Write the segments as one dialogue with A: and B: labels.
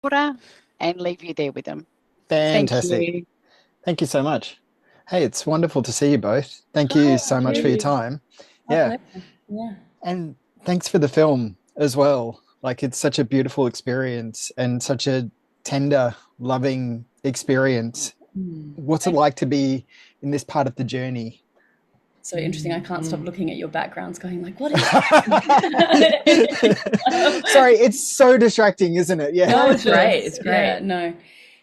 A: Order and leave you there with them. Thank
B: Fantastic.
A: you.
B: Thank you so much. Hey, it's wonderful to see you both. Thank
C: Oh,
B: you so much for your
C: you.
B: time.
C: My
B: Yeah.
C: pleasure. Yeah.
B: And thanks for the film as well. Like, it's such a beautiful experience and such a tender, loving experience. What's it like to be in this part of the journey?
C: So interesting. I can't stop looking at your backgrounds going like, what is
B: Sorry, it's so distracting, isn't it? Yeah.
C: No,
D: it's great. It's
C: yeah,
D: great.
C: no.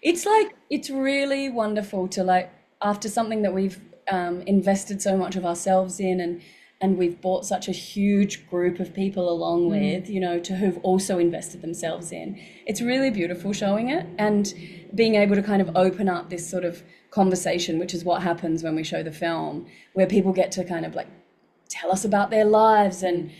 C: It's like it's really wonderful to like after something that we've invested so much of ourselves in and we've brought such a huge group of people along with, you know, to who've also invested themselves in. It's really beautiful showing it and being able to kind of open up this sort of conversation, which is what happens when we show the film, where people get to kind of like tell us about their lives and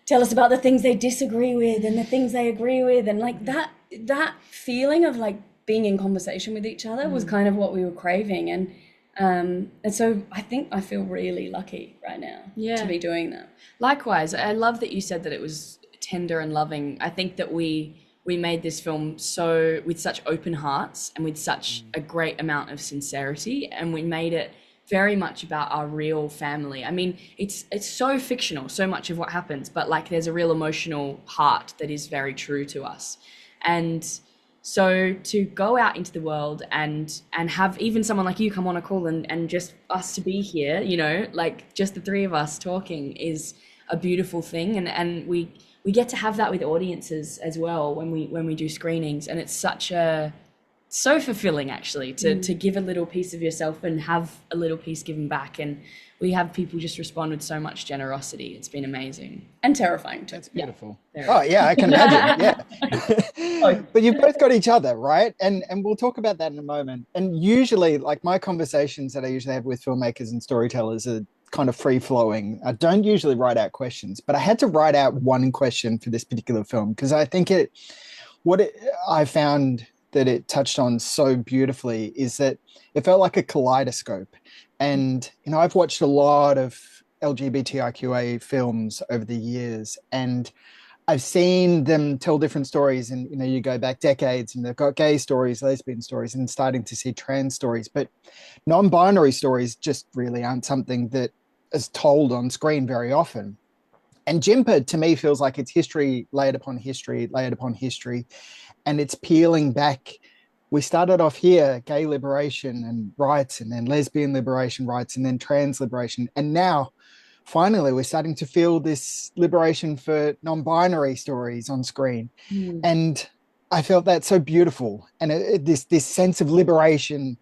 C: tell us about the things they disagree with and the things they agree with, and like that feeling of like being in conversation with each other was kind of what we were craving. And so I think I feel really lucky right now to
D: Yeah.
C: be doing that.
D: Likewise, I love that you said that it was tender and loving. I think that we made this film so with such open hearts and with such a great amount of sincerity, and we made it very much about our real family. I mean, it's so fictional, so much of what happens, but like there's a real emotional heart that is very true to us. And so to go out into the world and have even someone like you come on a call and just us to be here, you know, like just the three of us talking is a beautiful thing. And we get to have that with audiences as well when we do screenings. And it's such a so fulfilling actually to give a little piece of yourself and have a little piece given back. And we have people just respond with so much generosity. It's been amazing.
C: And terrifying too.
B: That's beautiful.
D: Very
B: Oh yeah, I can imagine. Yeah. But you've both got each other, right? And we'll talk about that in a moment. And usually, like my conversations that I usually have with filmmakers and storytellers are kind of free flowing. I don't usually write out questions, but I had to write out one question for this particular film because I think what it, I found that it touched on so beautifully is that it felt like a kaleidoscope. And, you know, I've watched a lot of LGBTIQA films over the years, and I've seen them tell different stories. And, you know, you go back decades and they've got gay stories, lesbian stories, and starting to see trans stories. But non binary stories just really aren't something that is told on screen very often. And Jimpa to me feels like it's history layered upon history, layered upon history, and it's peeling back. We started off here, gay liberation and rights, and then lesbian liberation rights, and then trans liberation. And now, finally, we're starting to feel this liberation for non binary stories on screen. And I felt that so beautiful. And this sense of liberation,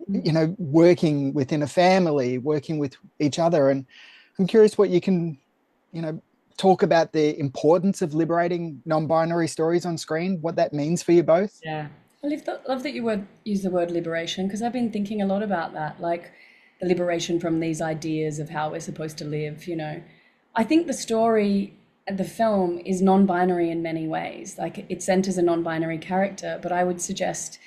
B: you know, working within a family, working with each other. And I'm curious what you can, you know, talk about the importance of liberating non-binary stories on screen, what that means for you both.
D: Yeah.
C: I love that you would use the word liberation because I've been thinking a lot about that, like the liberation from these ideas of how we're supposed to live, you know. I think the story, the film is non-binary in many ways. Like it centers a non-binary character, but I would suggest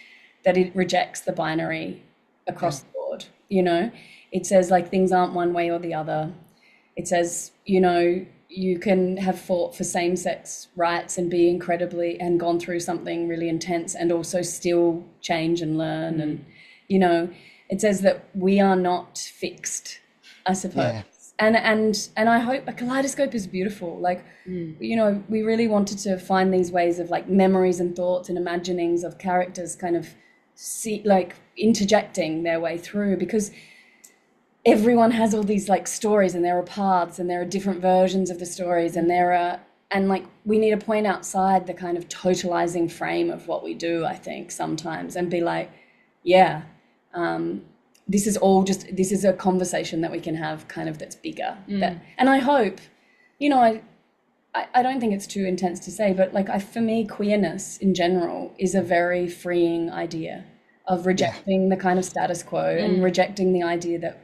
C: that it rejects the binary across the board, you know. It says like things aren't one way or the other. It says, you know, you can have fought for same-sex rights and be incredibly and gone through something really intense and also still change and learn. And, you know, it says that we are not fixed, I suppose.
B: Yeah.
C: And I hope a kaleidoscope is beautiful. Like, you know, we really wanted to find these ways of like memories and thoughts and imaginings of characters kind of see like interjecting their way through because everyone has all these like stories and there are paths and there are different versions of the stories and there are and like we need to point outside the kind of totalizing frame of what we do, I think sometimes, and be like, yeah, this is all just this is a conversation that we can have kind of that's bigger. And I hope, you know, I don't think it's too intense to say, but like for me, queerness in general is a very freeing idea of rejecting the kind of status quo and rejecting the idea that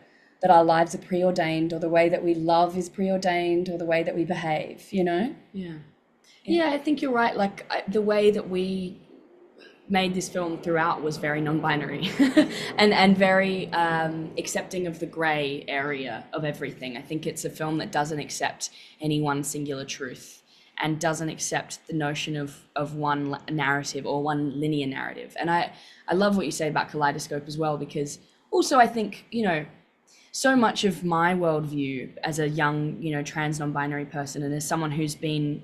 C: our lives are preordained or the way that we love is preordained or the way that we behave, you know?
D: Yeah, I think you're right. Like the way that we made this film throughout was very non-binary and very accepting of the gray area of everything. I think it's a film that doesn't accept any one singular truth. and doesn't accept the notion of one narrative or one linear narrative. And I love what you say about Kaleidoscope as well, because also I think, you know, so much of my worldview as a young, you know, trans non-binary person, and as someone who's been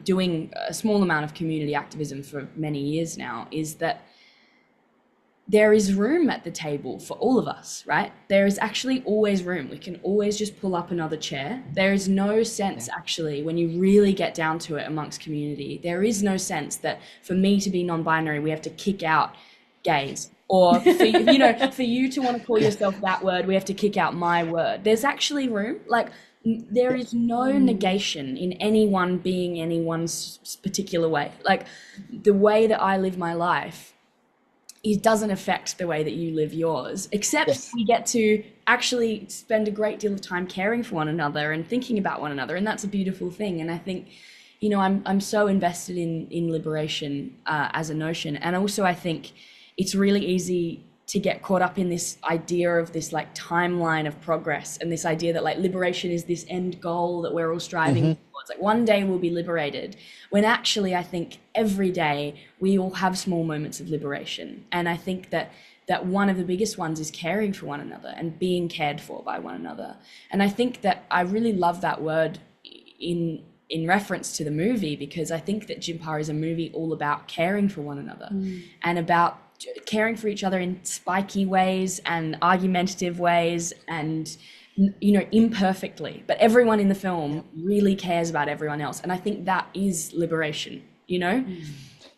D: doing a small amount of community activism for many years now, is that there is room at the table for all of us, right? There is actually always room. We can always just pull up another chair. There is no sense, actually, when you really get down to it amongst community, there is no sense that for me to be non-binary, we have to kick out gays. Or for, you know, for you to want to call yourself that word, we have to kick out my word. There's actually room. Like, there is no negation in anyone being anyone's particular way. Like, the way that I live my life, it doesn't affect the way that you live yours, except we get to actually spend a great deal of time caring for one another and thinking about one another. And that's a beautiful thing. And I think, you know, I'm so invested in liberation as a notion. And also I think it's really easy to get caught up in this idea of this like timeline of progress, and this idea that like liberation is this end goal that we're all striving towards. Like one day we'll be liberated, when actually I think every day we all have small moments of liberation. And I think that one of the biggest ones is caring for one another and being cared for by one another. And I think that I really love that word in reference to the movie, because I think that Jimpa is a movie all about caring for one another and about caring for each other in spiky ways and argumentative ways and, you know, imperfectly. But everyone in the film really cares about everyone else. And I think that is liberation, you know?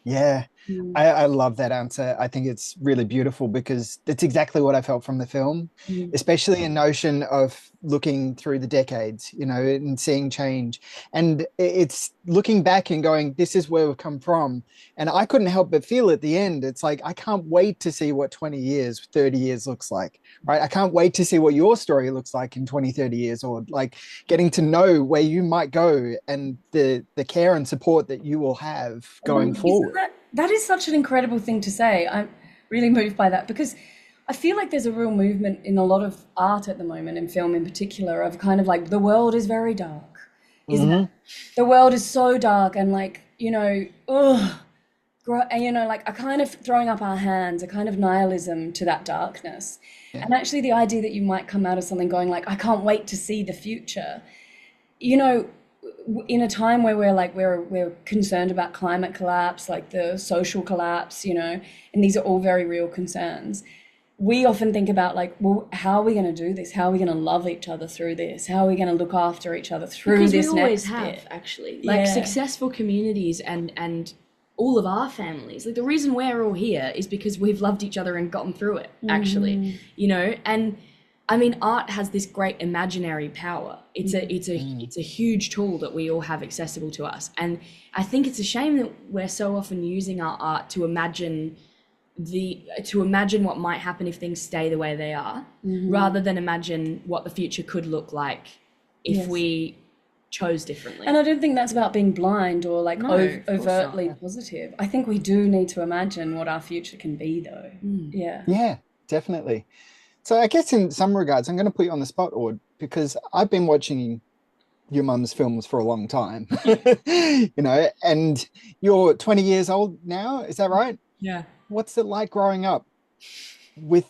B: Yeah, I love that answer. I think it's really beautiful, because it's exactly what I felt from the film, especially a notion of looking through the decades, you know, and seeing change. And it's looking back and going, this is where we've come from. And I couldn't help but feel at the end, it's like, I can't wait to see what 20 years, 30 years looks like, right? I can't wait to see what your story looks like in 20, 30 years, or like getting to know where you might go and the care and support that you will have going forward.
C: That is such an incredible thing to say. I'm really moved by that, because I feel like there's a real movement in a lot of art at the moment, in film in particular, of kind of like, the world is very dark, isn't it? The world is so dark, and like, you know, and, you know, like a kind of throwing up our hands, a kind of nihilism to that darkness. And actually the idea that you might come out of something going like, I can't wait to see the future, you know, in a time where we're concerned about climate collapse, like the social collapse, you know, and these are all very real concerns. We often think about like, well, how are we going to do this? How are we going to love each other through this? How are we going to look after each other through
D: because
C: this
D: we always
C: next
D: have,
C: bit?
D: actually. Like successful communities and all of our families. Like the reason we're all here is because we've loved each other and gotten through it, actually, you know. And I mean, art has this great imaginary power. It's a huge tool that we all have accessible to us. And I think it's a shame that we're so often using our art to imagine what might happen if things stay the way they are, rather than imagine what the future could look like if we chose differently.
C: And I don't think that's about being blind or like overtly positive. I think we do need to imagine what our future can be, though. Yeah,
B: definitely. So I guess in some regards, I'm going to put you on the spot, Aud, because I've been watching your mum's films for a long time, you know, and you're 20 years old now, is that right?
D: Yeah.
B: What's it like growing up with,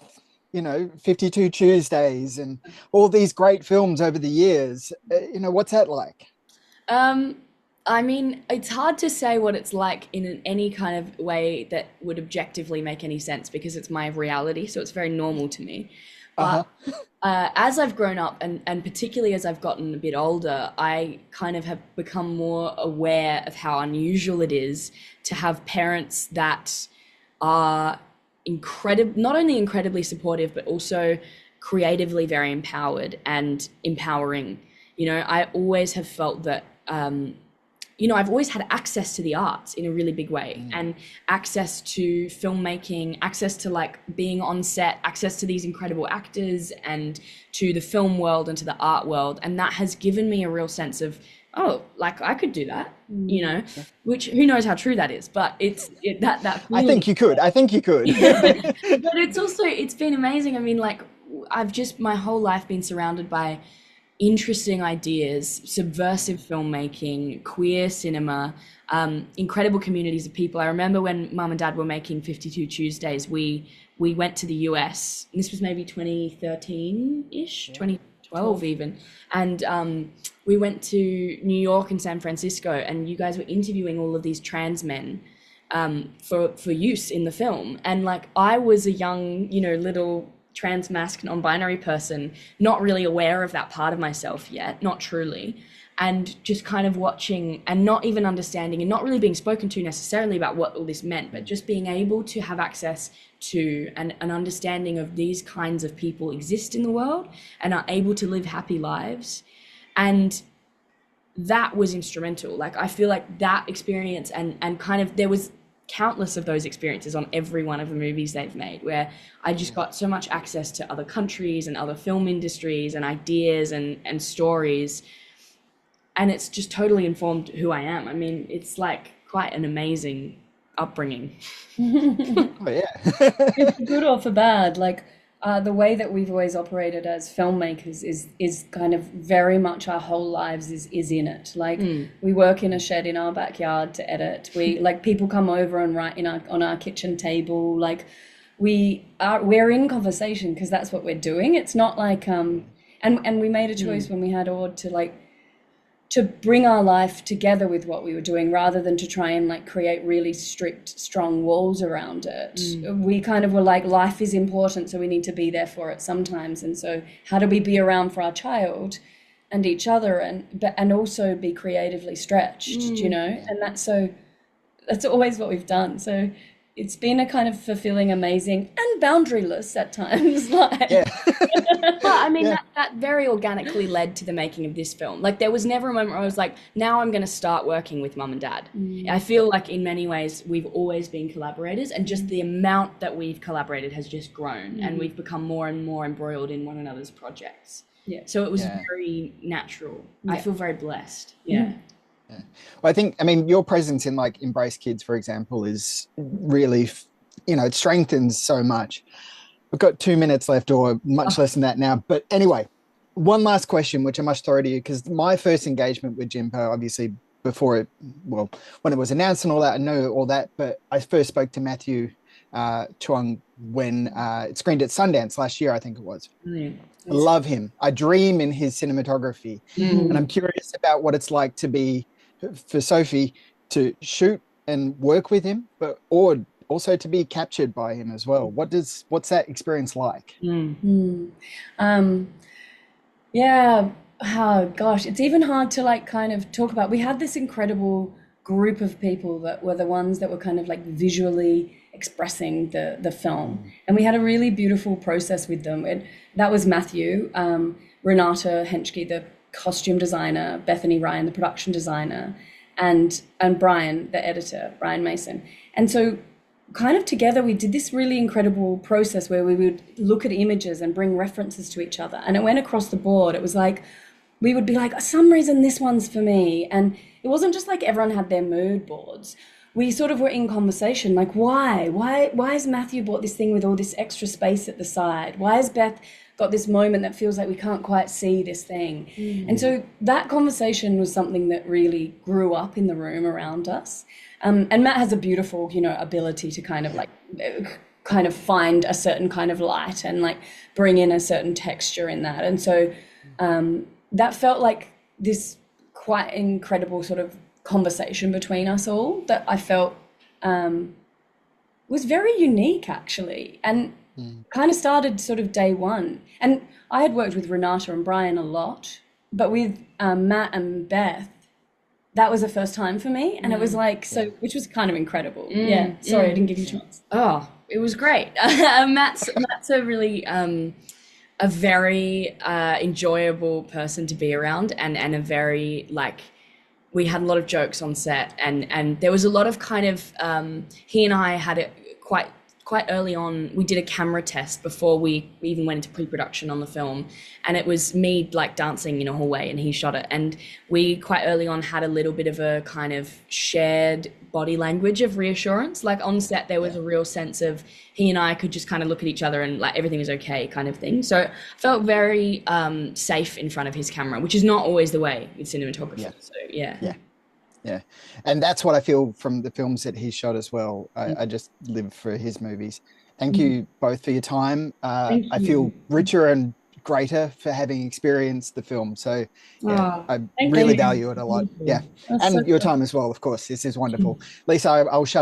B: you know, 52 Tuesdays and all these great films over the years? You know, what's that like?
D: I mean, it's hard to say what it's like in any kind of way that would objectively make any sense, because it's my reality, so it's very normal to me. But as I've grown up, and particularly as I've gotten a bit older, I kind of have become more aware of how unusual it is to have parents that are not only incredibly supportive, but also creatively very empowered and empowering. You know, I always have felt that, you know, I've always had access to the arts in a really big way, and access to filmmaking, access to like being on set, access to these incredible actors and to the film world and to the art world. And that has given me a real sense of, oh, like I could do that, you know, which who knows how true that is, but that feeling.
B: I think you could.
D: But it's been amazing. I mean, like I've just my whole life been surrounded by interesting ideas, subversive filmmaking, queer cinema, incredible communities of people. I remember when Mum and Dad were making 52 Tuesdays, we went to the US, and this was maybe 2013-ish, 2012 even, and we went to New York and San Francisco, and you guys were interviewing all of these trans men for use in the film. And like, I was a young, you know, little trans masc non-binary person, not really aware of that part of myself yet, not truly, and just kind of watching and not even understanding and not really being spoken to necessarily about what all this meant, but just being able to have access to an understanding of these kinds of people exist in the world and are able to live happy lives. And that was instrumental. Like, I feel like that experience and kind of, there was countless of those experiences on every one of the movies they've made, where I just got so much access to other countries and other film industries and ideas and stories, and it's just totally informed who I am. I mean, it's like quite an amazing upbringing.
B: Oh yeah.
C: For good or for bad, like the way that we've always operated as filmmakers is kind of very much our whole lives is in it. Like we work in a shed in our backyard to edit. We like, people come over and write on our kitchen table. Like we're in conversation because that's what we're doing. It's not like and we made a choice when we had Aud to bring our life together with what we were doing, rather than to try and like create really strict, strong walls around it. We kind of were like, life is important, so we need to be there for it sometimes. And so how do we be around for our child and each other and also be creatively stretched, you know? And that's always what we've done. So it's been a kind of fulfilling, amazing, and boundaryless at times. Like,
B: Yeah.
D: Well, I mean, that very organically led to the making of this film. Like, there was never a moment where I was like, now I'm going to start working with Mum and Dad. I feel like in many ways we've always been collaborators, and just the amount that we've collaborated has just grown, and we've become more and more embroiled in one another's projects. Yeah. So it was very natural. I feel very blessed. Yeah.
B: Well, I mean, your presence in like Embrace Kids, for example, is really, you know, it strengthens so much. We've got 2 minutes left, or much less than that now. But anyway, one last question, which I must throw to you, because my first engagement with Jimpa, obviously when it was announced and all that, I know all that, but I first spoke to Matthew Chuang when it screened at Sundance last year, I think it was. I love him. I dream in his cinematography. And I'm curious about what it's like for Sophie to shoot and work with him, or also to be captured by him as well. What's that experience like?
C: Yeah. Oh gosh, it's even hard to like kind of talk about. We had this incredible group of people that were the ones that were kind of like visually expressing the film, and we had a really beautiful process with them. That was Matthew, Renata Henschke, the costume designer, Bethany Ryan, the production designer, and Brian, the editor, Brian Mason. And so kind of together we did this really incredible process where we would look at images and bring references to each other, and it went across the board. It was like we would be like, for some reason this one's for me, and it wasn't just like everyone had their mood boards. We sort of were in conversation, like, why has Matthew bought this thing with all this extra space at the side? Why has Beth got this moment that feels like we can't quite see this thing? And so that conversation was something that really grew up in the room around us. And Matt has a beautiful, you know, ability to kind of find a certain kind of light and like bring in a certain texture in that. And so that felt like this quite incredible sort of conversation between us all that I felt was very unique, actually, and kind of started sort of day one. And I had worked with Renata and Brian a lot, but with Matt and Beth, that was the first time for me, and it was like which was kind of incredible. Sorry, I didn't give you a chance.
D: Oh, it was great. Matt's a really a very enjoyable person to be around, and a very like, we had a lot of jokes on set, and there was a lot of kind of he and I had it quite quite early on, we did a camera test before we even went into pre-production on the film, and it was me like dancing in a hallway and he shot it, and we quite early on had a little bit of a kind of shared body language of reassurance. Like on set there was a real sense of he and I could just kind of look at each other and like everything was okay kind of thing. So I felt very safe in front of his camera, which is not always the way with cinematography. So
B: yeah, and that's what I feel from the films that he shot as well. I just live for his movies. Thank you both for your time. I feel richer and greater for having experienced the film. So I really value it a lot. Yeah,
C: That's
B: and
C: so
B: your
C: cool.
B: time as well, of course. This is wonderful. Lisa, I'll shut